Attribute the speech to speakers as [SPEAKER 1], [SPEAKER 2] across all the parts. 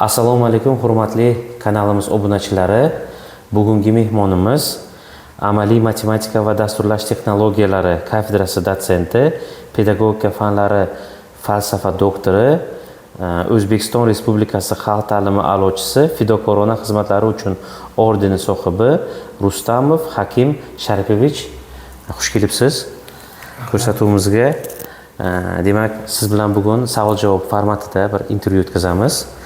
[SPEAKER 1] Assalomu alaykum hurmatli kanalimiz obunachilari. Bugungi mehmonimiz amaliy matematika va dasturlash texnologiyalari kafedrasi dotsenti, pedagogika fanlari falsafa doktori, O'zbekiston Respublikasi xalq ta'limi a'lochisi, fidokorona xizmatlari uchun ordeni sohibi Rustamov Hakim Sharipovich. Xush kelibsiz ko'rsatuvimizga. Demak, siz bilan bugun savol-javob formatida bir intervyu o'tkazamiz.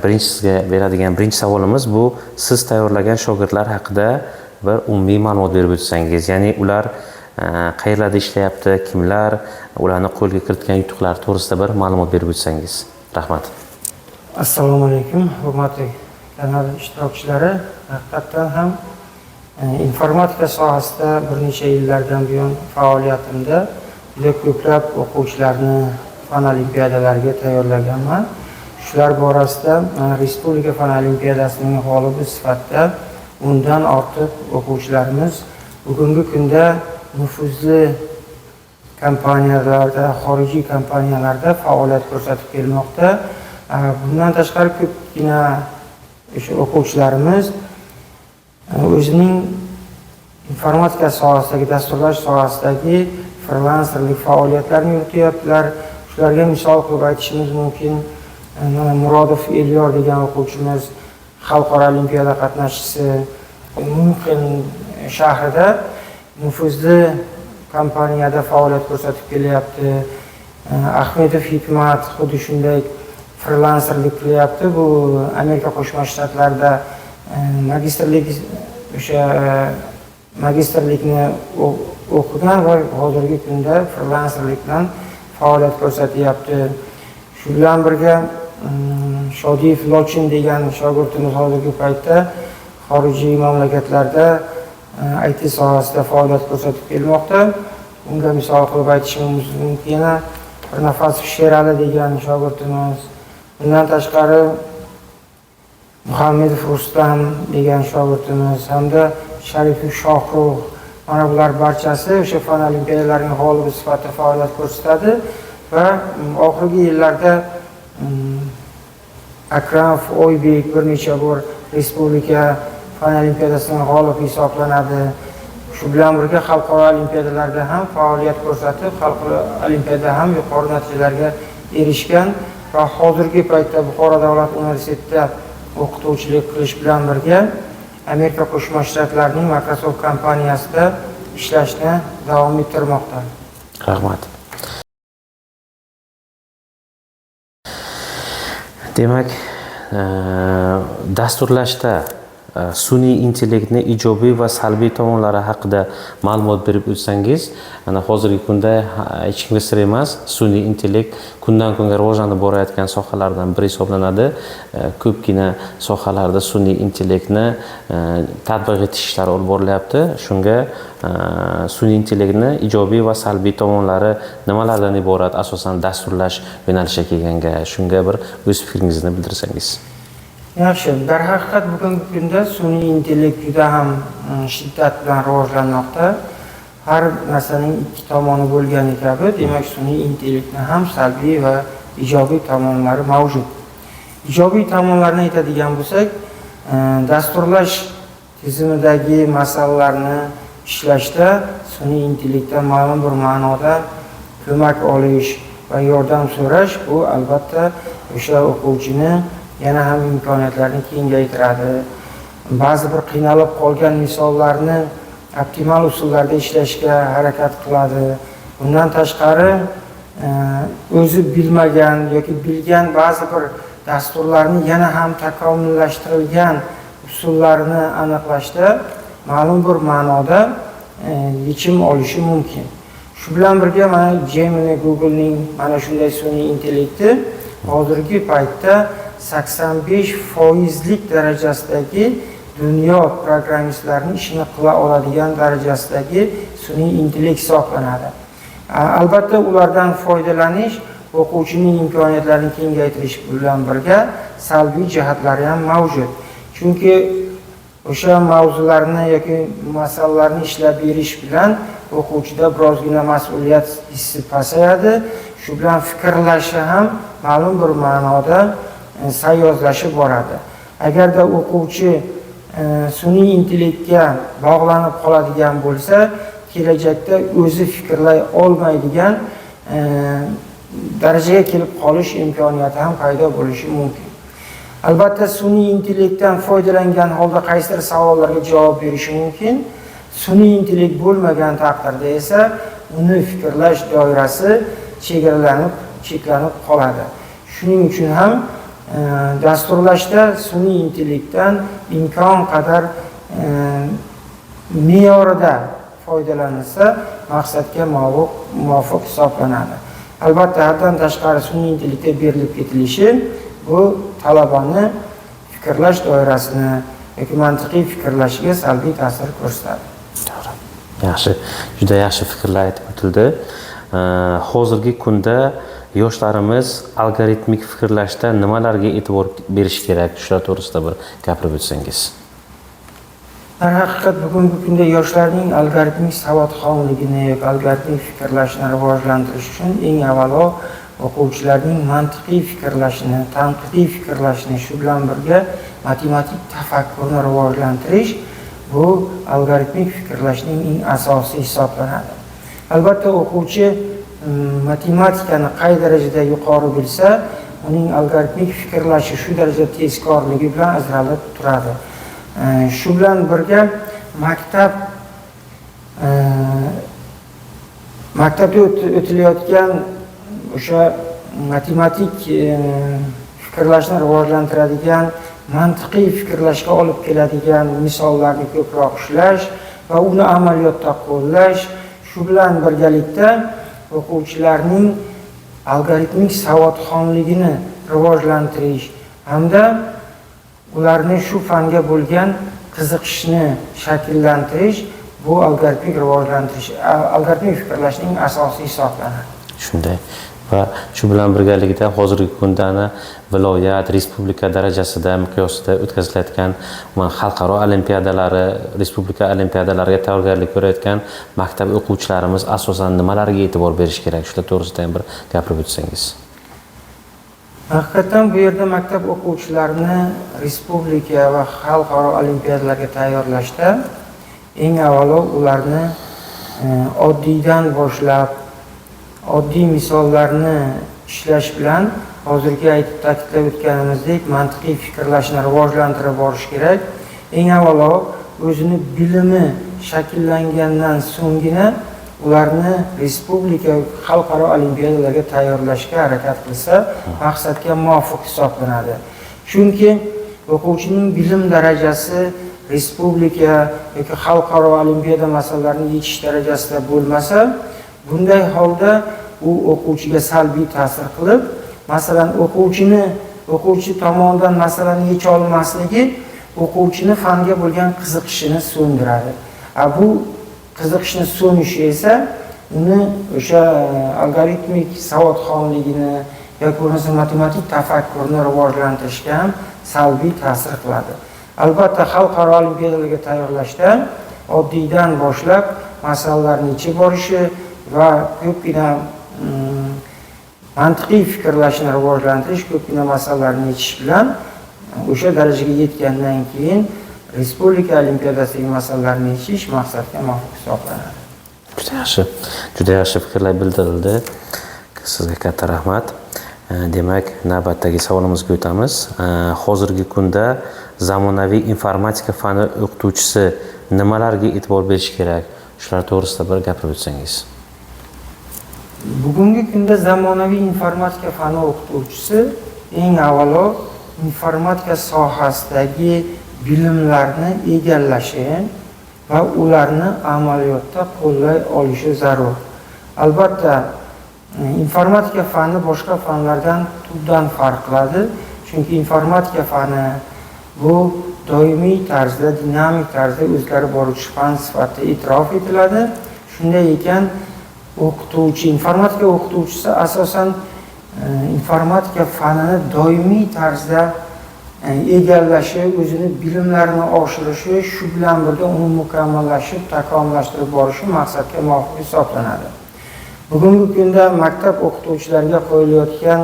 [SPEAKER 1] Birinchi sizga beradigan birinchi savolimiz bu siz tayyorlagan shogirdlar haqida bir umumiy ma'lumot berib o'tsangiz, ya'ni ular qayerlarda ishlayapti, kimlar, ularni qo'lga kiritgan yutuqlar to'g'risida bir ma'lumot berib o'tsangiz. Rahmat.
[SPEAKER 2] Assalomu alaykum hurmatli kanal ishtirokchilari. Haqiqatan ham informatika sohasida bir necha yillardan buyon faoliyatimda juda ko'plab o'quvchilarni fan olimpiadalariga tayyorlaganman. Shular borasida Respublika fan olimpiadasining g'olibi sifatida undan ortiq o'quvchilarimiz bugungi kunda nufuzli kompaniyalarda, xorijiy kompaniyalarda faoliyat ko'rsatib kelmoqda. Bundan tashqari ko'pgina o'sha o'quvchilarimiz o'zining informatika sohasidagi, dasturlash sohasidagi frilanserlik faoliyatlarini yurityaptilar. Shularga misol qilib aytishimiz mumkin. Murodov Elyor degan o'quvchimiz xalqaro olimpiada qatnashchisi, Myunxen shahrida nufuzli kompaniyada faoliyat ko'rsatib kelyapti. Ahmedov Hikmat xuddi shunday frilanserlik qilyapti. Bu Amerika Qo'shma Shtatlarida magistrlikni o'qigan va hozirgi kunda frilanserlik bilan faoliyat ko'rsatyapti. Shu bilan birga Shodiyev Lochin degan shogirdimiz hozirgi paytda xorijiy mamlakatlarda IT sohasida faoliyat ko'rsatib kelmoqda. Bunga misol qilib aytishimiz mumkin. Yana Nafasov Sherali degan shogirdimiz, bundan tashqari Muhammedov Rustam degan shogirdimiz hamda Sharipov Shohrux, mana bular barchasi o'sha fan olimpiadalarining g'olibi sifatida faoliyat ko'rsatadi va oxirgi yillarda Akramov Oybek bir necha bor Respublika fan olimpiadasining g'olibi hisoblanadi. Shu bilan birga xalqaro olimpiadalarda ham faoliyat ko'rsatib, xalqaro olimpiadada ham yuqori natijalarga erishgan va hozirgi paytda Buxoro davlat universitetida o'qituvchilik qilish bilan birga Amerika Qo'shma Shtatlarining Microsoft kompaniyasida ishlashni davom ettirmoqda.
[SPEAKER 1] Rahmat. Demak, dasturlashda sun'iy intellektni ijobiy va salbiy tomonlari haqida ma'lumot berib o'tsangiz, ana hozirgi kunda hech kimga sir emas, sun'iy intellekt kundan kunga rivojlanib borayotgan sohalardan biri hisoblanadi. Ko'pgina sohalarda sun'iy intellektni tatbiq etish ishlari olib borilyapti. Shunga sun'iy intellektni ijobiy va salbiy tomonlari nimalardan iborat, asosan dasturlash yo'nalishiga kelganga, shunga bir o'z fikringizni bildirsangiz.
[SPEAKER 2] Yaxshi, darhaqiqat bugungi kunda sun'iy intellekt juda ham shiddat bilan rivojlanmoqda. Har narsaning ikki tomoni bo'lgani kabi, demak sun'iy intellektning ham salbiy va ijobiy tomonlari mavjud. Ijobiy tomonlarni aytadigan bo'lsak, dasturlash tizimidagi masalalarni ishlashda sun'iy intellektdan ma'lum bir ma'noda ko'mak olish va yordam so'rash, bu albatta o'sha o'quvchini yana ham imkoniyatlarni kengaytiradi. Ba'zi bir qiynalib qolgan misollarni optimal usullarda ishlashga harakat qiladi. Bundan tashqari o'zi bilmagan yoki bilgan ba'zi bir dasturlarni yana ham takomillashtirilgan usullarini aniqlashda ma'lum bir ma'noda yechim olishi mumkin. Shu bilan birga mana Gemini Google'ning mana shunday sun'iy intellekti hozirgi paytda 85% darajasidagi dunyo programmistlarning ishini qila oladigan darajasidagi sun'iy intellekt hisoblanadi. Albatta ulardan foydalanish o'quvchining imkoniyatlarini kengaytirish bilan birga salbiy jihatlari ham mavjud. Chunki o'sha mavzularni yoki masalalarni ishlab berish bilan o'quvchida birozgina mas'uliyat hissi pasayadi. Shu bilan fikrlashi ham ma'lum bir ma'noda sayyozlashib boradi. Agarda o'quvchi sun'iy intellektga bog'lanib qoladigan bo'lsa, kelajakda o'zi fikrlay olmaydigan darajaga kelib qolish imkoniyati ham paydo bo'lishi mumkin. Albatta, sun'iy intellektdan foydalangan holda qaysidir savollarga javob berishi mumkin. Sun'iy intellekt bo'lmagan taqdirda esa uni fikrlash doirasi cheklanib qoladi. Shuning uchun ham dasturlashda sun'iy intellektdan imkon qadar me'yorida foydalanilsa maqsadga muvofiq hisoblanadi. Albatta, haddan tashqari sun'iy intellektga berilib ketilishi bu talabani fikrlash doirasini yoki mantiqiy fikrlashiga salbiy ta'sir ko'rsatadi.
[SPEAKER 1] Yaxshi, juda yaxshi fikrlar aytib o'tildi. Hozirgi kunda yoshlarimiz algoritmik fikrlashda nimalarga e'tibor berish kerak? Shular to'g'risida bir gapirib o'tsangiz.
[SPEAKER 2] Darhaqiqat, bugungi kunda yoshlarning algoritmik savodxonligini yoki algoritmik fikrlashni rivojlantirish uchun eng avvalo o'quvchilarning mantiqiy fikrlashini, tanqidiy fikrlashini, shu bilan birga matematik tafakkurni rivojlantirish bu algoritmik fikrlashning eng asosiy hisoblanadi. Albatta, o'quvchi matematikani qay darajada yuqori bilsa, uning algoritmik fikrlashi shu darajada tezkorligi bilan ajralib turadi. Shu bilan birga maktabda o'tilayotgan o'sha matematik fikrlashni rivojlantiradigan, mantiqiy fikrlashga olib keladigan misollarni ko'proq ishlash va uni amaliyotda qo'llash, shu bilan birgalikda o'quvchilarning algoritmik savodxonligini rivojlantirish hamda ularni shu fanga bo'lgan qiziqishni shakllantirish bu algoritmik fikrlashning asosiy hisoblanadi.
[SPEAKER 1] Shunday. Va shu bilan birgalikda hozirgi kundani viloyat, respublika darajasida miqyosida o'tkazilayotgan xalqaro olimpiadalari, respublika olimpiadalariga tayyorgarlik ko'rayotgan maktab o'quvchilarimiz asosan nimalarga e'tibor berish kerak? Shular to'g'risida ham bir gapirib o'tsangiz.
[SPEAKER 2] Haqiqatan bu yerda maktab o'quvchilarini respublika va xalqaro olimpiadalarga tayyorlashda eng avvalo ularni oddiydan boshlab oddiy misollarni ishlash bilan hozirgi aytib ta'kidlab o'tganimizdek mantiqiy fikrlashni rivojlantirib borish kerak. Eng avvalo o'zini bilimi shakllangandan so'nggina ularni respublika xalqaro olimpiadalarga tayyorlashga harakat qilsa maqsadga muvofiq hisoblanadi. Chunki o'quvchining bilim darajasi respublika yoki xalqaro olimpiada masalalarini yechish darajasida bo'lmasa, bunday holda u o'quvchiga salbiy ta'sir qilib, masalan, o'quvchi tomonidan masalani yecha olmasligi o'quvchini fanga bo'lgan qiziqishini so'ndiradi. Bu qiziqishni so'nishi esa uni o'sha algoritmik savodxonligini yoki bo'lmasa matematik tafakkurni rivojlantirishga ham salbiy ta'sir qiladi. Albatta, xalqaro olimpiadalarga tayyorlashda oddiydan boshlab masalalarni yechib borishi va ko'pgina mantiqiy fikrlashni rivojlantirish, ko'pgina masalalarni yechish bilan o'sha darajaga yetgandan keyin respublika olimpiadasidagi masalalarni yechish maqsadga muvofiq hisoblanadi.
[SPEAKER 1] Juda yaxshi fikrlar bildirildi. Sizga katta rahmat. Demak, navbatdagi savolimizga o'tamiz. Hozirgi kunda zamonaviy informatika fani o'qituvchisi nimalarga e'tibor berish kerak? Shular to'g'risida bir gapirib o'tsangiz.
[SPEAKER 2] Bugungi kunda zamonaviy informatika fani o'qituvchisi eng avvalo informatika sohasidagi bilimlarni egallashi va ularni amaliyotda qo'llay olishi zarur. Albatta, informatika fani boshqa fanlardan tubdan farq qiladi, chunki informatika fani bu doimiy tarzda, dinamik tarzda o'zgarib boruvchi fan sifatida e'tirof etiladi. Shunday ekan, informatika o'qituvchisi asosan informatika fanini doimiy tarzda egallashi, o'zini bilimlarini oshirishi, shu bilan birga uni mukammallashib, takomillashtirib borishi maqsadga muvofiq hisoblanadi. Bugungi kunda maktab o'qituvchilariga qo'yilayotgan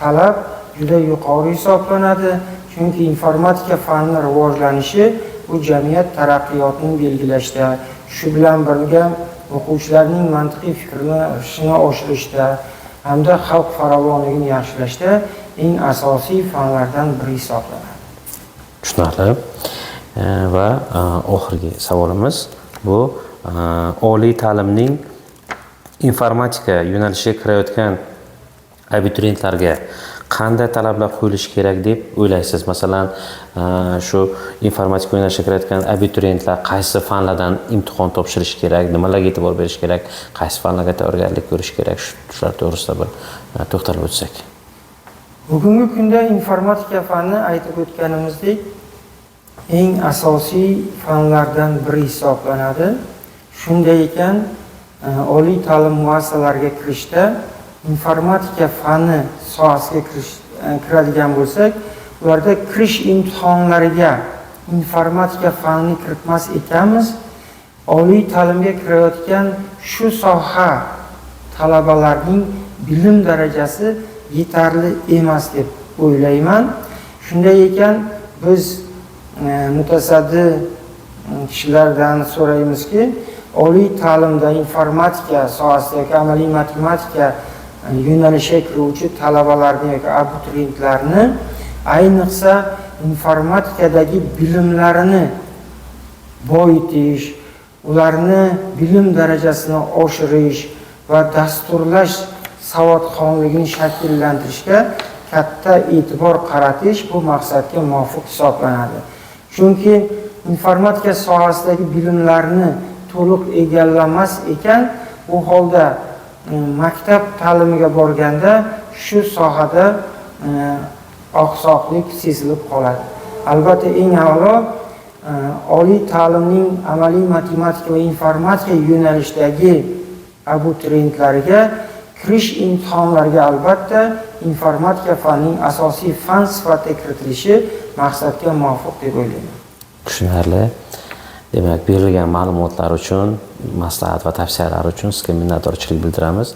[SPEAKER 2] talab juda yuqori hisoblanadi. Chunki informatika fani rivojlanishi bu jamiyat taraqqiyotining belgilashda, shu bilan birga o'quvchilarning mantiqiy fikrini oshirishda hamda xalq farovonligini yaxshilashda eng asosiy fanlardan biri hisoblanadi.
[SPEAKER 1] Tushunarli. Va oxirgi savolimiz bu oliy ta'limning informatika yo'nalishiga kirayotgan abituriyentlarga qanday talablar qo'yilishi kerak deb o'ylaysiz? Masalan, shu informatika yo'nalishiga kirayotgan abituriyentlar qaysi fanlardan imtihon topshirishi kerak, nimalarga e'tibor berish kerak, qaysi fanlarga tayyorgarlik ko'rish kerak, shular to'g'risida bir to'xtalib o'tsak.
[SPEAKER 2] Bugungi kunda informatika fani aytib o'tganimizdek eng asosiy fanlardan biri hisoblanadi. Shunday ekan, oliy ta'lim muassasalariga kirishda informatika fani sohasiga kiradigan bo'lsak, ularda kirish imtihonlariga informatika fanini kiritmas ekanmiz, oliy ta'limga kirayotgan shu soha talabalarining bilim darajasi yetarli emas deb o'ylayman. Shunday ekan, biz mutasaddi kishilardan so'raymizki, oliy ta'limda informatika sohasida yoki amaliy matematika yo'nalishiga kiruvchi talabalarni yoki abituriyentlarni ayniqsa informatikadagi bilimlarini boyitish, ularni bilim darajasini oshirish va dasturlash savodxonligini shakllantirishga katta e'tibor qaratish bu maqsadga muvofiq hisoblanadi. Chunki informatika sohasidagi bilimlarni to'liq egallamas ekan, bu holda maktab ta'limiga borganda shu sohada oqsoqlik sezilib qoladi. Albatta eng avvalo oliy ta'limning amaliy matematika va informatika yo'nalishidagi abituriyentlariga kirish imtihonlariga albatta informatika fanining asosiy fan sifatida kiritilishi maqsadga muvofiq deb o'ylayman.
[SPEAKER 1] Tushunarli. Demak, berilgan ma'lumotlar uchun, maslahat va tavsiyalar uchun sizga minnatdorchilik bildiramiz.